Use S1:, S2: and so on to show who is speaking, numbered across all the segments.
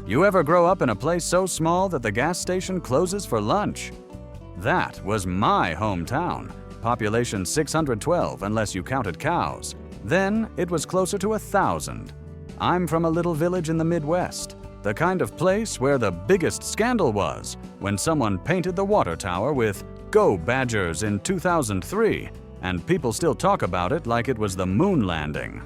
S1: You ever grow up in a place so small that the gas station closes for lunch? That was my hometown, population 612 unless you counted cows. Then it was closer to 1,000. I'm from a little village in the Midwest, the kind of place where the biggest scandal was when someone painted the water tower with "Go Badgers" in 2003, and people still talk about it like it was the moon landing.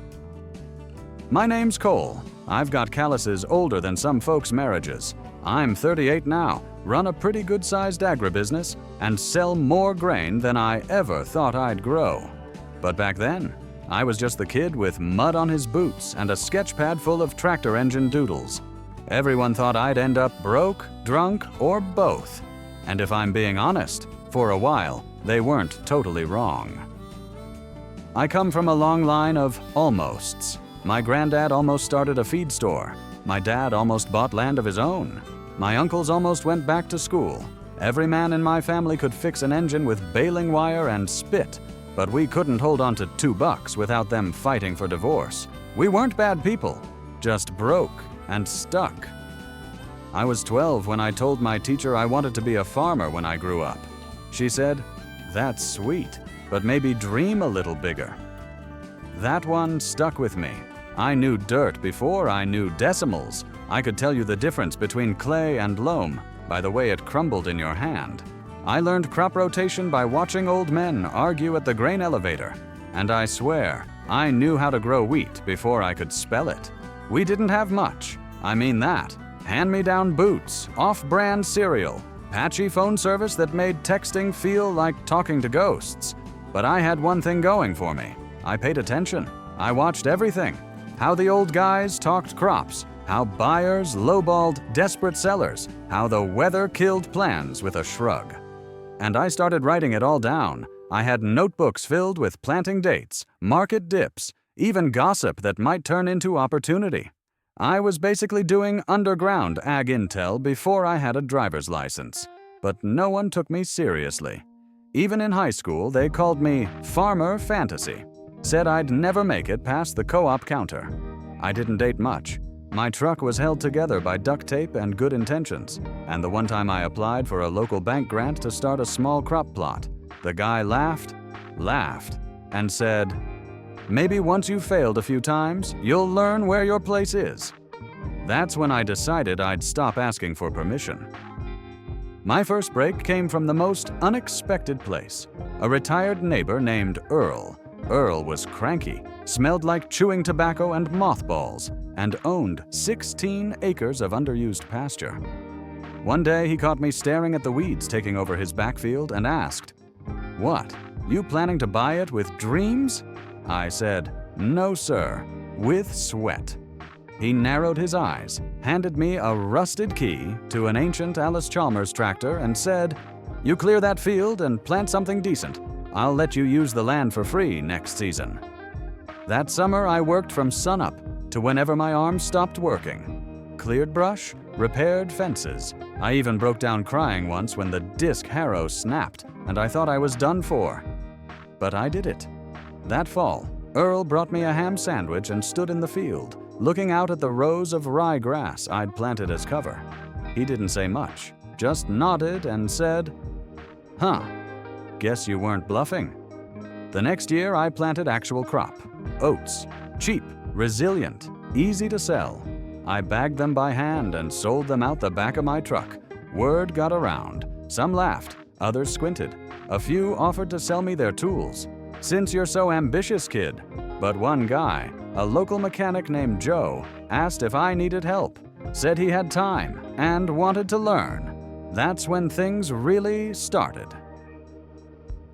S1: My name's Cole. I've got calluses older than some folks' marriages. I'm 38 now, run a pretty good-sized agribusiness, and sell more grain than I ever thought I'd grow. But back then, I was just the kid with mud on his boots and a sketch pad full of tractor engine doodles. Everyone thought I'd end up broke, drunk, or both. And if I'm being honest, for a while, they weren't totally wrong. I come from a long line of almosts. My granddad almost started a feed store. My dad almost bought land of his own. My uncles almost went back to school. Every man in my family could fix an engine with baling wire and spit, but we couldn't hold on to $2 without them fighting for divorce. We weren't bad people, just broke and stuck. I was 12 when I told my teacher I wanted to be a farmer when I grew up. She said, "That's sweet, but maybe dream a little bigger." That one stuck with me. I knew dirt before I knew decimals. I could tell you the difference between clay and loam by the way it crumbled in your hand. I learned crop rotation by watching old men argue at the grain elevator. And I swear, I knew how to grow wheat before I could spell it. We didn't have much. I mean that. Hand-me-down boots, off-brand cereal, patchy phone service that made texting feel like talking to ghosts. But I had one thing going for me. I paid attention. I watched everything. How the old guys talked crops, how buyers lowballed desperate sellers, how the weather killed plans with a shrug. And I started writing it all down. I had notebooks filled with planting dates, market dips, even gossip that might turn into opportunity. I was basically doing underground ag intel before I had a driver's license. But no one took me seriously. Even in high school, they called me Farmer Fantasy. Said I'd never make it past the co-op counter. I didn't date much. My truck was held together by duct tape and good intentions. And the one time I applied for a local bank grant to start a small crop plot, the guy laughed, and said, "Maybe once you've failed a few times, you'll learn where your place is." That's when I decided I'd stop asking for permission. My first break came from the most unexpected place. A retired neighbor named Earl. Earl was cranky, smelled like chewing tobacco and mothballs, and owned 16 acres of underused pasture. One day he caught me staring at the weeds taking over his backfield and asked, "What, you planning to buy it with dreams?" I said, "No, sir, with sweat." He narrowed his eyes, handed me a rusted key to an ancient Alice Chalmers tractor and said, "You clear that field and plant something decent. I'll let you use the land for free next season." That summer I worked from sunup to whenever my arms stopped working. Cleared brush, repaired fences. I even broke down crying once when the disc harrow snapped and I thought I was done for. But I did it. That fall, Earl brought me a ham sandwich and stood in the field, looking out at the rows of ryegrass I'd planted as cover. He didn't say much, just nodded and said, "Huh. Guess you weren't bluffing." The next year, I planted actual crop. Oats. Cheap, resilient, easy to sell. I bagged them by hand and sold them out the back of my truck. Word got around. Some laughed, others squinted. A few offered to sell me their tools. "Since you're so ambitious, kid." But one guy, a local mechanic named Joe, asked if I needed help. Said he had time and wanted to learn. That's when things really started.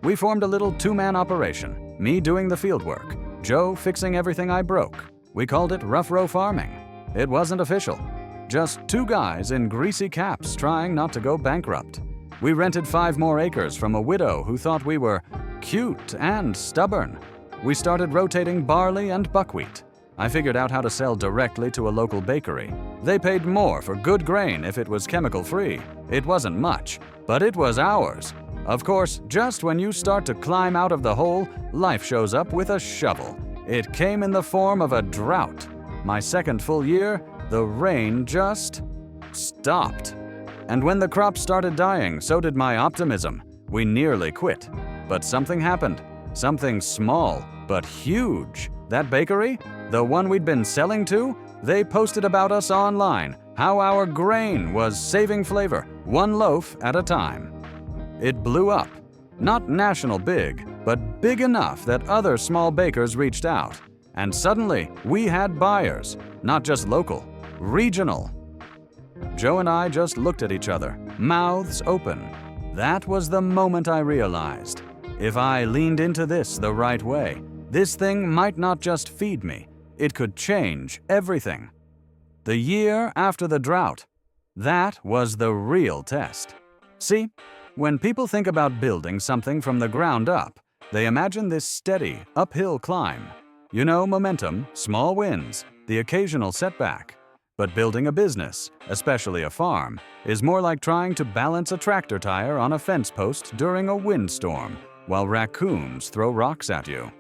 S1: We formed a little two-man operation, me doing the field work, Joe fixing everything I broke. We called it rough row farming. It wasn't official. Just two guys in greasy caps trying not to go bankrupt. We rented 5 more acres from a widow who thought we were cute and stubborn. We started rotating barley and buckwheat. I figured out how to sell directly to a local bakery. They paid more for good grain if it was chemical-free. It wasn't much, but it was ours. Of course, just when you start to climb out of the hole, life shows up with a shovel. It came in the form of a drought. My second full year, the rain just stopped. And when the crops started dying, so did my optimism. We nearly quit. But something happened. Something small, but huge. That bakery, the one we'd been selling to, they posted about us online, how our grain was saving flavor, one loaf at a time. It blew up. Not national big, but big enough that other small bakers reached out. And suddenly, we had buyers, not just local, regional. Joe and I just looked at each other, mouths open. That was the moment I realized, if I leaned into this the right way, this thing might not just feed me, it could change everything. The year after the drought, that was the real test. See, when people think about building something from the ground up, they imagine this steady, uphill climb. You know, momentum, small wins, the occasional setback. But building a business, especially a farm, is more like trying to balance a tractor tire on a fence post during a windstorm, while raccoons throw rocks at you.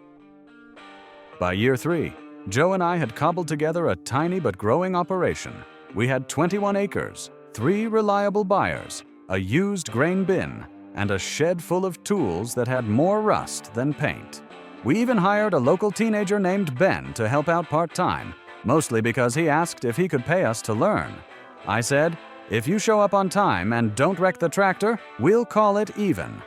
S1: By year 3, Joe and I had cobbled together a tiny but growing operation. We had 21 acres, 3 reliable buyers, a used grain bin, and a shed full of tools that had more rust than paint. We even hired a local teenager named Ben to help out part-time, mostly because he asked if he could pay us to learn. I said, if you show up on time and don't wreck the tractor, we'll call it even.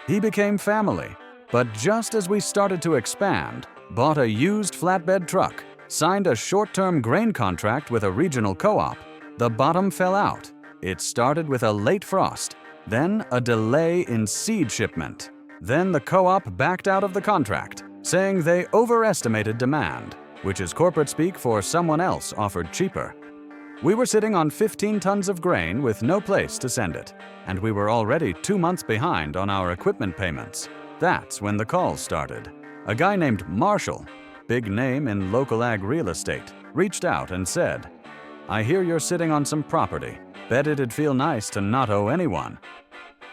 S1: He became family, but just as we started to expand, bought a used flatbed truck, signed a short-term grain contract with a regional co-op, the bottom fell out. It started with a late frost, then a delay in seed shipment. Then the co-op backed out of the contract, saying they overestimated demand, which is corporate speak for someone else offered cheaper. We were sitting on 15 tons of grain with no place to send it, and we were already 2 months behind on our equipment payments. That's when the calls started. A guy named Marshall, big name in local ag real estate, reached out and said, I hear you're sitting on some property. Bet it'd feel nice to not owe anyone.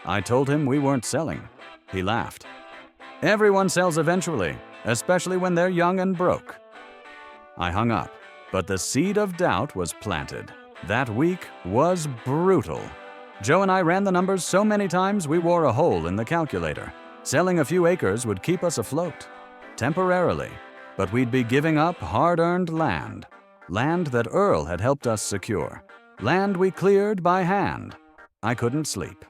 S1: I told him we weren't selling. He laughed. Everyone sells eventually, especially when they're young and broke. I hung up, but the seed of doubt was planted. That week was brutal. Joe and I ran the numbers so many times we wore a hole in the calculator. Selling a few acres would keep us afloat. Temporarily, but we'd be giving up hard-earned land. Land that Earl had helped us secure. Land we cleared by hand. I couldn't sleep.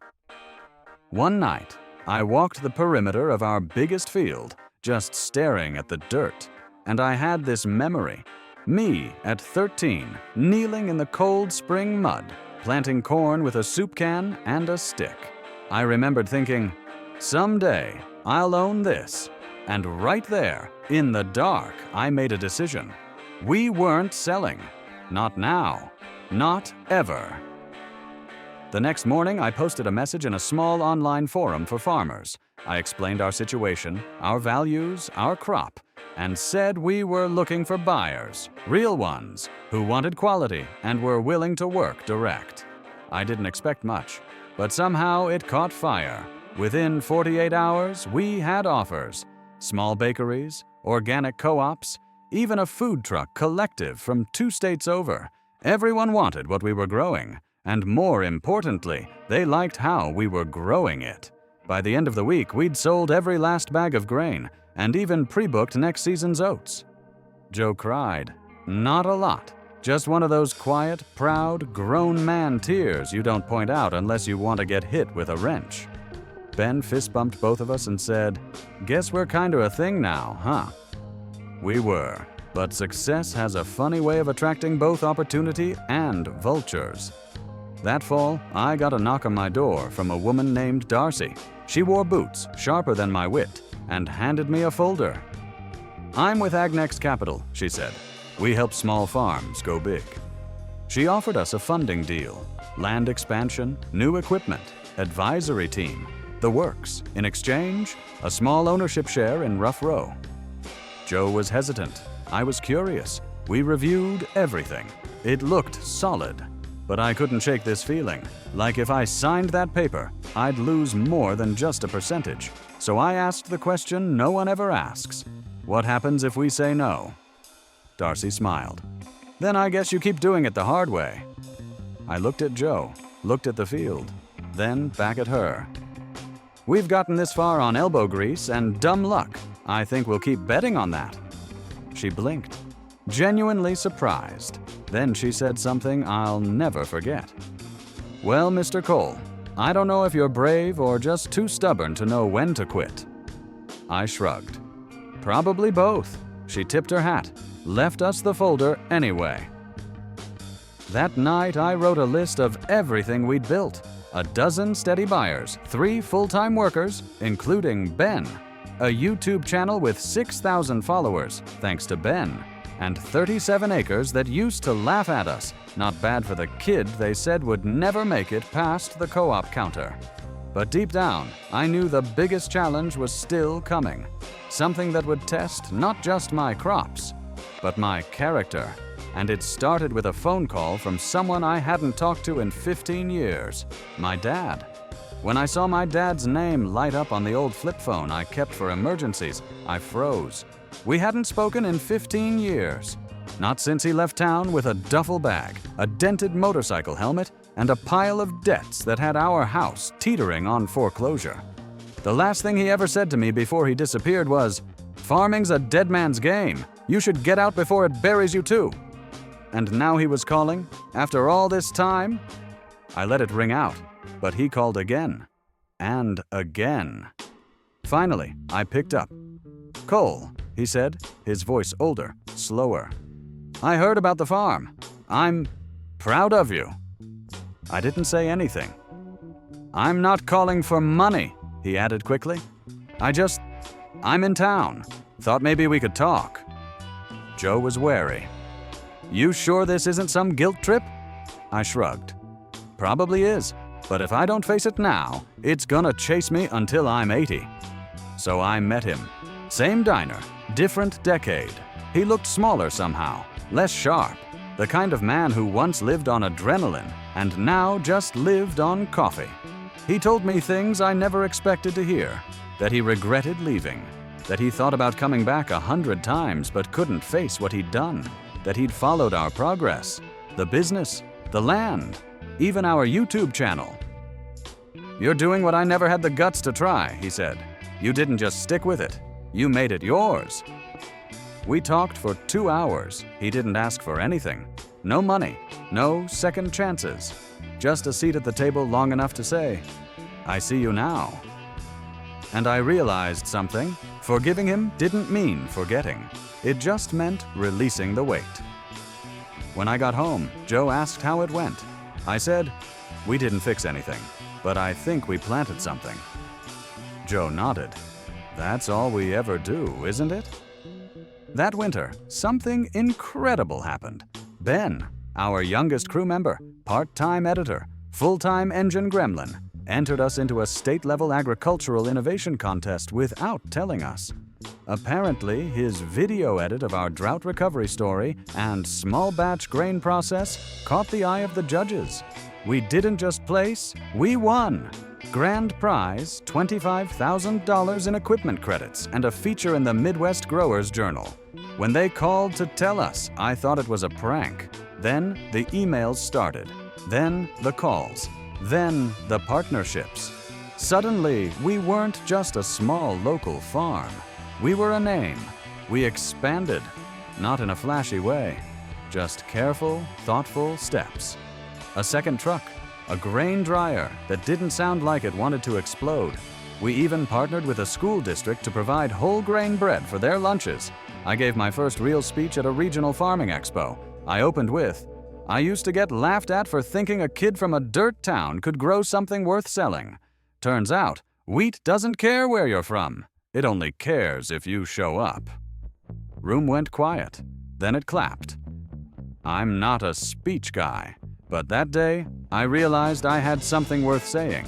S1: One night, I walked the perimeter of our biggest field, just staring at the dirt, and I had this memory. Me at 13, kneeling in the cold spring mud, planting corn with a soup can and a stick. I remembered thinking, someday I'll own this. And right there, in the dark, I made a decision. We weren't selling. Not now. Not ever. The next morning, I posted a message in a small online forum for farmers. I explained our situation, our values, our crop, and said we were looking for buyers, real ones, who wanted quality and were willing to work direct. I didn't expect much, but somehow it caught fire. Within 48 hours, we had offers. Small bakeries, organic co-ops, even a food truck collective from 2 states over. Everyone wanted what we were growing, and more importantly, they liked how we were growing it. By the end of the week, we'd sold every last bag of grain, and even pre-booked next season's oats. Joe cried. Not a lot. Just one of those quiet, proud, grown man tears you don't point out unless you want to get hit with a wrench. Ben fist-bumped both of us and said, guess we're kinda a thing now, huh? We were, but success has a funny way of attracting both opportunity and vultures. That fall, I got a knock on my door from a woman named Darcy. She wore boots, sharper than my wit, and handed me a folder. I'm with AgNext Capital, she said. We help small farms go big. She offered us a funding deal, land expansion, new equipment, advisory team, the works. In exchange, a small ownership share in Rough Row. Joe was hesitant. I was curious. We reviewed everything. It looked solid. But I couldn't shake this feeling. Like if I signed that paper, I'd lose more than just a percentage. So I asked the question no one ever asks. What happens if we say no? Darcy smiled. Then I guess you keep doing it the hard way. I looked at Joe, looked at the field, then back at her. We've gotten this far on elbow grease and dumb luck. I think we'll keep betting on that. She blinked, genuinely surprised. Then she said something I'll never forget. Well, Mr. Cole, I don't know if you're brave or just too stubborn to know when to quit. I shrugged. Probably both. She tipped her hat, left us the folder anyway. That night, I wrote a list of everything we'd built. 12 steady buyers, 3 full-time workers, including Ben, a YouTube channel with 6,000 followers, thanks to Ben, and 37 acres that used to laugh at us. Not bad for the kid they said would never make it past the co-op counter. But deep down, I knew the biggest challenge was still coming. Something that would test not just my crops, but my character. And it started with a phone call from someone I hadn't talked to in 15 years, my dad. When I saw my dad's name light up on the old flip phone I kept for emergencies, I froze. We hadn't spoken in 15 years. Not since he left town with a duffel bag, a dented motorcycle helmet, and a pile of debts that had our house teetering on foreclosure. The last thing he ever said to me before he disappeared was, "Farming's a dead man's game. You should get out before it buries you too." And now he was calling, after all this time? I let it ring out, but he called again. And again. Finally, I picked up. "Cole," he said, his voice older, slower. "I heard about the farm. I'm proud of you." I didn't say anything. "I'm not calling for money," he added quickly. I'm in town. Thought maybe we could talk." Joe was wary. "You sure this isn't some guilt trip?" I shrugged. "Probably is, but if I don't face it now, it's gonna chase me until I'm 80. So I met him. Same diner, different decade. He looked smaller somehow, less sharp. The kind of man who once lived on adrenaline and now just lived on coffee. He told me things I never expected to hear. That he regretted leaving. That he thought about coming back 100 times but couldn't face what he'd done. That he'd followed our progress, the business, the land, even our YouTube channel. "You're doing what I never had the guts to try," he said. "You didn't just stick with it. You made it yours." We talked for 2 hours. He didn't ask for anything. No money, no second chances. Just a seat at the table long enough to say, "I see you now." And I realized something. Forgiving him didn't mean forgetting. It just meant releasing the weight. When I got home, Joe asked how it went. I said, "We didn't fix anything, but I think we planted something." Joe nodded. "That's all we ever do, isn't it?" That winter, something incredible happened. Ben, our youngest crew member, part-time editor, full-time engine gremlin, entered us into a state-level agricultural innovation contest without telling us. Apparently, his video edit of our drought recovery story and small batch grain process caught the eye of the judges. We didn't just place, we won! Grand prize, $25,000 in equipment credits and a feature in the Midwest Growers Journal. When they called to tell us, I thought it was a prank. Then the emails started. Then the calls. Then the partnerships. Suddenly, we weren't just a small local farm. We were a name. We expanded. Not in a flashy way. Just careful, thoughtful steps. A second truck. A grain dryer that didn't sound like it wanted to explode. We even partnered with a school district to provide whole grain bread for their lunches. I gave my first real speech at a regional farming expo. I opened with, "I used to get laughed at for thinking a kid from a dirt town could grow something worth selling. Turns out, wheat doesn't care where you're from. It only cares if you show up." Room went quiet. Then it clapped. I'm not a speech guy. But that day, I realized I had something worth saying.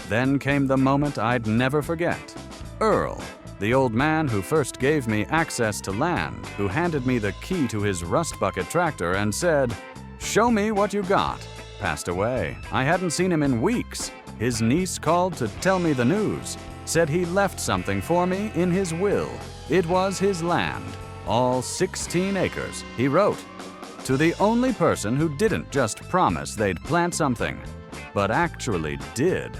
S1: Then came the moment I'd never forget. Earl, the old man who first gave me access to land, who handed me the key to his rust bucket tractor and said, "Show me what you got," passed away. I hadn't seen him in weeks. His niece called to tell me the news, said he left something for me in his will. It was his land, all 16 acres. He wrote, to the only person who didn't just promise they'd plant something, but actually did.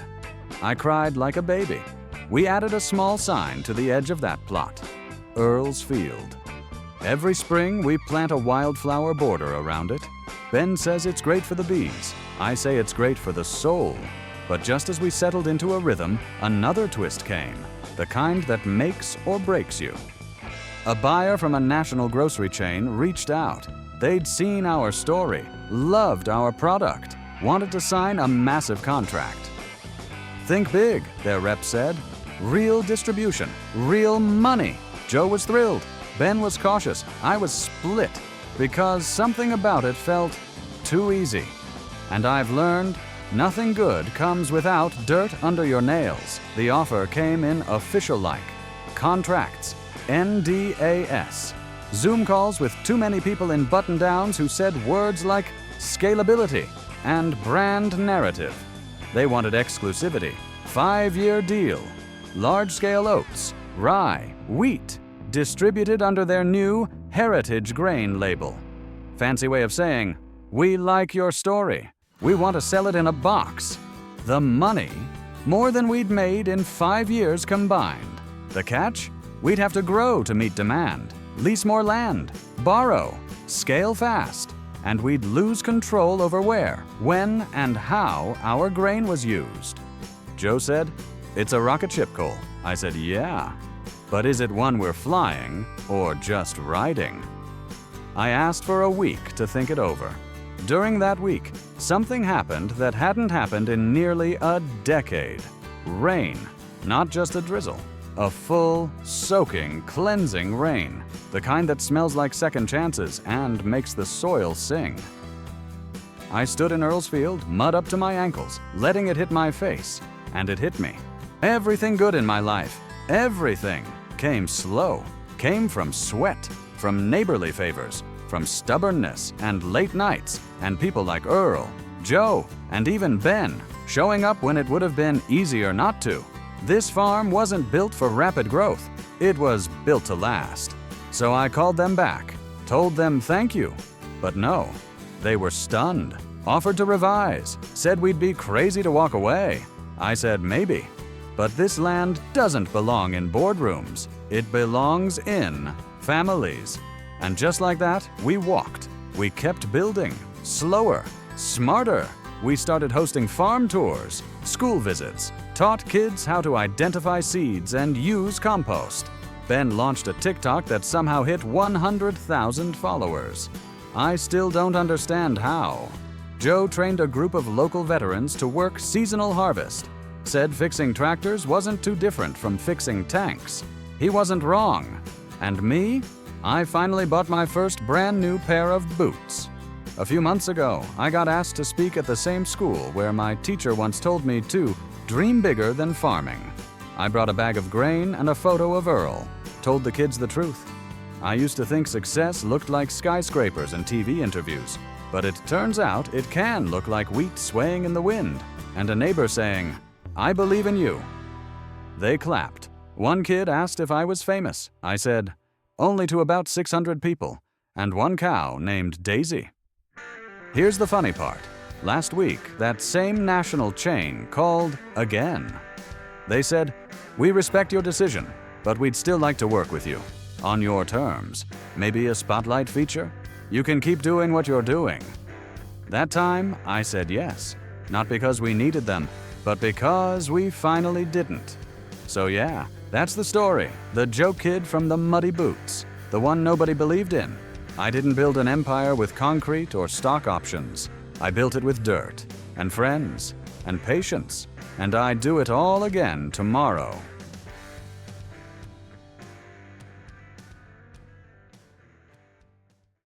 S1: I cried like a baby. We added a small sign to the edge of that plot, Earl's Field. Every spring, we plant a wildflower border around it. Ben says it's great for the bees. I say it's great for the soul. But just as we settled into a rhythm, another twist came, the kind that makes or breaks you. A buyer from a national grocery chain reached out. They'd seen our story, loved our product, wanted to sign a massive contract. Think big, their rep said. Real distribution, real money. Joe was thrilled. Ben was cautious. I was split because something about it felt too easy. And I've learned nothing good comes without dirt under your nails. The offer came in official-like. Contracts, NDAS. Zoom calls with too many people in button-downs who said words like scalability and brand narrative. They wanted exclusivity, 5-year deal, large-scale oats, rye, wheat, distributed under their new Heritage Grain label. Fancy way of saying, we like your story. We want to sell it in a box. The money, more than we'd made in 5 years combined. The catch? We'd have to grow to meet demand, lease more land, borrow, scale fast, and we'd lose control over where, when, and how our grain was used. Joe said, "It's a rocket ship, Cole." I said, "Yeah, but is it one we're flying or just riding?" I asked for a week to think it over. During that week, something happened that hadn't happened in nearly a decade. Rain, not just a drizzle. A full, soaking, cleansing rain. The kind that smells like second chances and makes the soil sing. I stood in Earl's Field, mud up to my ankles, letting it hit my face. And it hit me. Everything good in my life, everything, came slow. Came from sweat, from neighborly favors, from stubbornness and late nights, and people like Earl, Joe, and even Ben, showing up when it would have been easier not to. This farm wasn't built for rapid growth. It was built to last. So I called them back, told them thank you. But no, they were stunned, offered to revise, said we'd be crazy to walk away. I said maybe, but this land doesn't belong in boardrooms. It belongs in families. And just like that, we walked. We kept building, slower, smarter. We started hosting farm tours, school visits, taught kids how to identify seeds and use compost. Ben launched a TikTok that somehow hit 100,000 followers. I still don't understand how. Joe trained a group of local veterans to work seasonal harvest. Said fixing tractors wasn't too different from fixing tanks. He wasn't wrong. And me? I finally bought my first brand new pair of boots. A few months ago, I got asked to speak at the same school where my teacher once told me to dream bigger than farming. I brought a bag of grain and a photo of Earl, told the kids the truth. I used to think success looked like skyscrapers and TV interviews, but it turns out it can look like wheat swaying in the wind and a neighbor saying, "I believe in you." They clapped. One kid asked if I was famous. I said, "Only to about 600 people, and one cow named Daisy." Here's the funny part. Last week, that same national chain called again. They said, "We respect your decision, but we'd still like to work with you. On your terms. Maybe a spotlight feature? You can keep doing what you're doing." That time, I said yes. Not because we needed them, but because we finally didn't. So yeah, that's the story. The joke kid from the muddy boots. The one nobody believed in. I didn't build an empire with concrete or stock options. I built it with dirt, and friends, and patience. And I'd do it all again tomorrow.